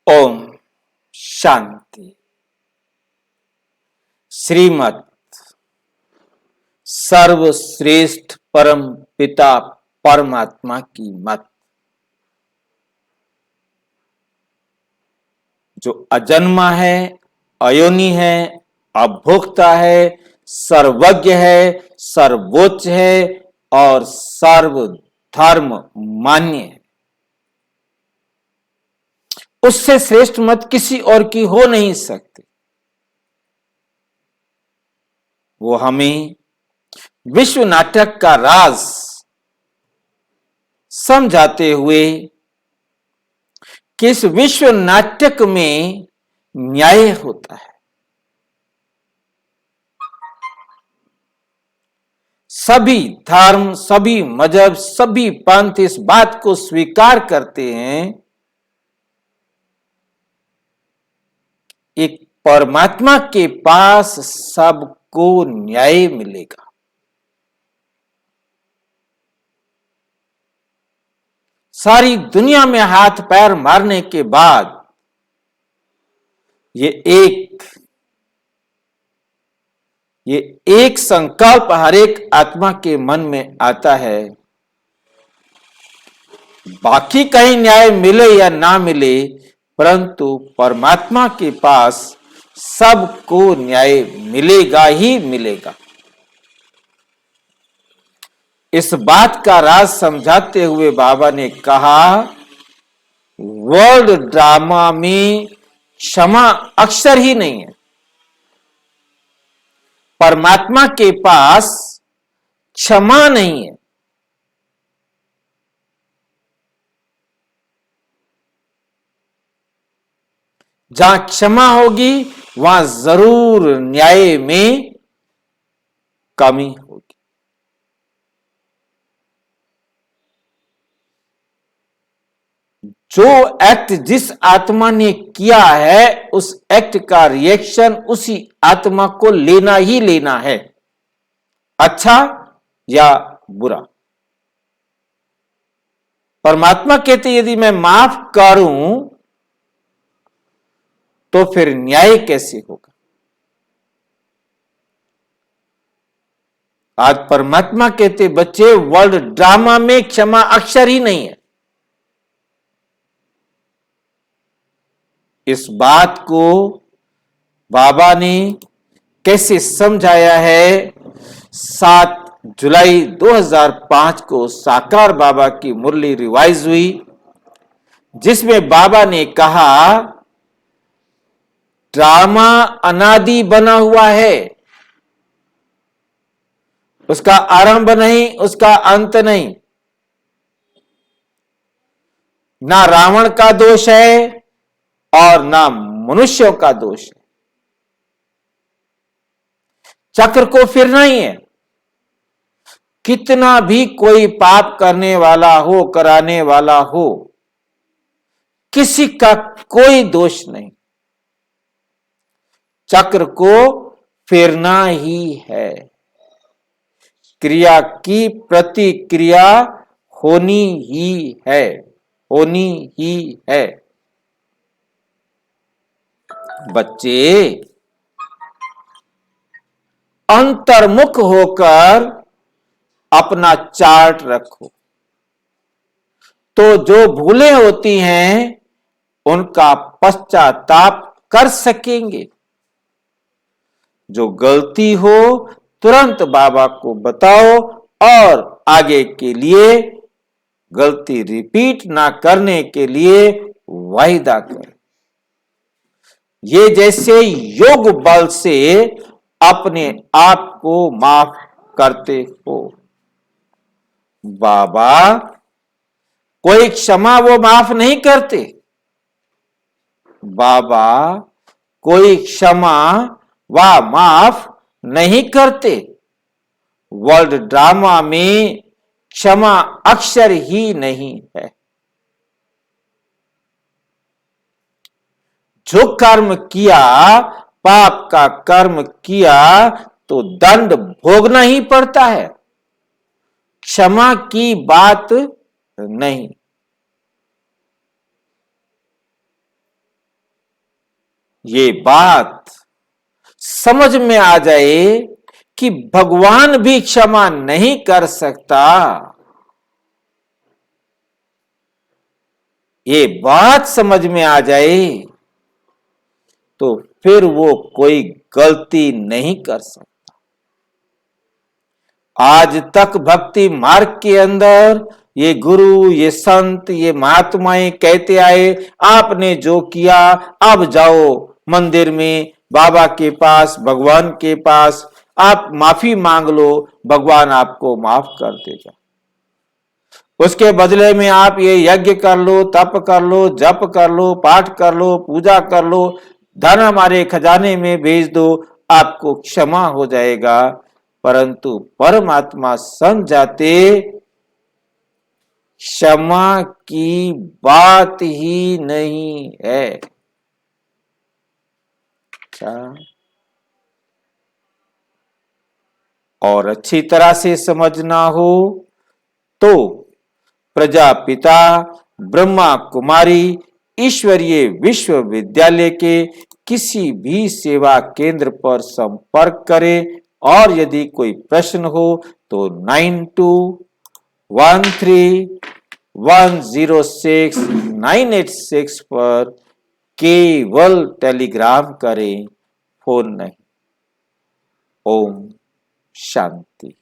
ओम शांति। श्रीमद् सर्वश्रेष्ठ परम पिता परमात्मा की मत, जो अजन्मा है, अयोनि है, अभोक्ता है, सर्वज्ञ है, सर्वोच्च है और सर्वधर्म मान्य है, उससे श्रेष्ठ मत किसी और की हो नहीं सकती। वो हमें विश्व नाटक का राज समझाते हुए कि इस विश्व नाटक में न्याय होता है। सभी धर्म, सभी मजहब, सभी पंथ इस बात को स्वीकार करते हैं, एक परमात्मा के पास सबको न्याय मिलेगा। सारी दुनिया में हाथ पैर मारने के बाद ये एक संकल्प हर एक आत्मा के मन में आता है, बाकी कहीं न्याय मिले या ना मिले, परंतु परमात्मा के पास सबको न्याय मिलेगा ही मिलेगा। इस बात का राज समझाते हुए बाबा ने कहा, वर्ल्ड ड्रामा में क्षमा अक्षर ही नहीं है। परमात्मा के पास क्षमा नहीं है। जहां क्षमा होगी वहां जरूर न्याय में कमी होगी। जो एक्ट जिस आत्मा ने किया है, उस एक्ट का रिएक्शन उसी आत्मा को लेना ही लेना है, अच्छा या बुरा। परमात्मा कहते यदि मैं माफ करूं तो फिर न्याय कैसे होगा। आज परमात्मा कहते बच्चे, वर्ल्ड ड्रामा में क्षमा अक्षर ही नहीं है। इस बात को बाबा ने कैसे समझाया है। 7 जुलाई 2005 को साकार बाबा की मुरली रिवाइज हुई, जिसमें बाबा ने कहा, ड्रामा अनादि बना हुआ है, उसका आरंभ नहीं, उसका अंत नहीं। ना रावण का दोष है और ना मनुष्यों का दोष है। चक्र को फिरना ही है। कितना भी कोई पाप करने वाला हो, कराने वाला हो, किसी का कोई दोष नहीं, चक्र को फिरना ही है। क्रिया की प्रतिक्रिया होनी ही है, होनी ही है। बच्चे अंतर्मुख होकर अपना चार्ट रखो, तो जो भूलें होती हैं उनका पश्चाताप कर सकेंगे। जो गलती हो तुरंत बाबा को बताओ और आगे के लिए गलती रिपीट ना करने के लिए वायदा करो। ये जैसे योग बल से अपने आप को माफ करते हो। बाबा कोई क्षमा वो माफ नहीं करते। बाबा कोई क्षमा व माफ नहीं करते। वर्ल्ड ड्रामा में क्षमा अक्षर ही नहीं है। जो कर्म किया, पाप का कर्म किया तो दंड भोगना ही पड़ता है, क्षमा की बात नहीं। ये बात समझ में आ जाए कि भगवान भी क्षमा नहीं कर सकता, ये बात समझ में आ जाए तो फिर वो कोई गलती नहीं कर सकता। आज तक भक्ति मार्ग के अंदर ये गुरु, ये संत, ये महात्माएं कहते आए, आपने जो किया अब जाओ मंदिर में बाबा के पास, भगवान के पास, आप माफी मांग लो, भगवान आपको माफ कर देगा। उसके बदले में आप ये यज्ञ कर लो, तप कर लो, जप कर लो, पाठ कर लो, पूजा कर लो, धन हमारे खजाने में भेज दो, आपको क्षमा हो जाएगा। परंतु परमात्मा समझाते क्षमा की बात ही नहीं है। अच्छा, और अच्छी तरह से समझना हो तो प्रजापिता ब्रह्मा कुमारी ईश्वरीय विश्वविद्यालय के किसी भी सेवा केंद्र पर संपर्क करें, और यदि कोई प्रश्न हो तो 9213106986 पर केवल टेलीग्राम करें, फोन नहीं। ओम शांति।